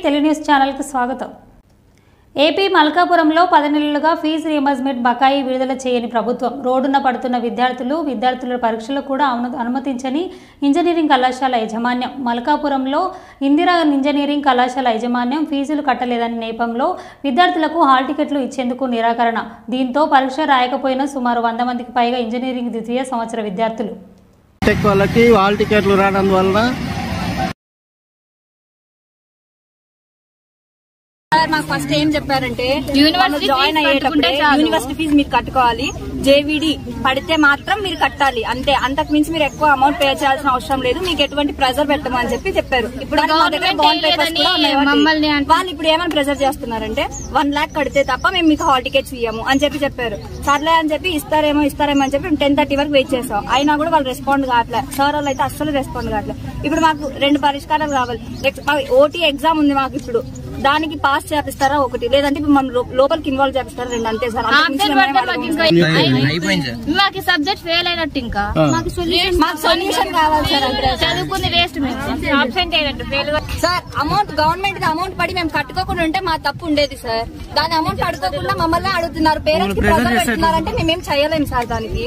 Telugu news channel కి స్వాగతం. AP మల్కాపురంలో 10 నెలలుగా ఫీజు రీయింబర్స్మెంట్ బకాయి విడుదల చేయని ప్రభుత్వం రోడ్డున పడుతున్న విద్యార్థుల పరీక్షలు కూడా అనుమతించని ఇంజనీరింగ్ కళాశాల యాజమాన్యం. మల్కాపురంలో ఇందిరా ఇంజనీరింగ్ కళాశాల యాజమాన్యం ఫీజులు కట్టలేదని నేపంలో విద్యార్థులకు హాల్ టికెట్లు ఇచ్చేందుకు నిరాకరణ. దీంతో పరీక్ష రాయకపోయిన సుమారు 100 మందికి పైగా ఇంజనీరింగ్ ద్వితీయ సంవత్సర విద్యార్థులు వాళ్ళకి హాల్ టికెట్లు రానందువలన మాకు ఫస్ట్ ఏం చెప్పారంటే యూనివర్సిటీ జాయిన్ అయ్యేటప్పుడు యూనివర్సిటీ ఫీజు మీరు కట్టుకోవాలి, జేవిడి పడితే మాత్రం మీరు కట్టాలి, అంతే, అంతకు మించి మీరు ఎక్కువ అమౌంట్ పే చేయాల్సిన అవసరం లేదు, మీకు ఎటువంటి ప్రెజర్ పెట్టమని చెప్పారు. ఇప్పుడు మా దగ్గర బాండ్ పేపర్స్ కూడా ఉన్నాయి. వాళ్ళు ఇప్పుడు ఏమైనా ప్రెజర్ చేస్తున్నారంటే 1 lakh కడితే తప్ప మేము మీకు హాల్ టికెట్స్ ఇయ్యము అని చెప్పారు. సర్లే అని చెప్పి ఇస్తారేమో అని చెప్పి 10:30 వరకు వెయిట్ చేసాం. అయినా కూడా వాళ్ళు రెస్పాండ్ కావట్లేదు. సార్ వాళ్ళు అయితే అస్సలు రెస్పాండ్ కావట్లేదు. ఇప్పుడు మాకు 2 పరిష్కారాలు కావాలి. ఓటీ ఎగ్జామ్ ఉంది మాకు, ఇప్పుడు దానికి పాస్ చేపిస్తారా ఒకటి, లేదంటే మనం లోపలికి ఇన్వాల్వ్ చేపిస్తారా 2, అంతే సార్. మాకు సబ్జెక్ట్ ఫెయిల్ అయినట్టు ఇంకా మాకు సొల్యూషన్ కావాలి సార్. చదువుకుంది వేస్ట్, ఆబ్సెంట్ అయినట్టు సార్. గవర్నమెంట్ అమౌంట్ పడి మేము కట్టుకోకుండా ఉంటే మా తప్పు ఉండేది సార్. దాని అమౌంట్ కట్టుకోకుండా మమ్మల్ని అడుగుతున్నారు, పేరెంట్స్ కి ప్రెజర్ పెడుతున్నారంటే మేమేం చేయలేము సార్. దానికి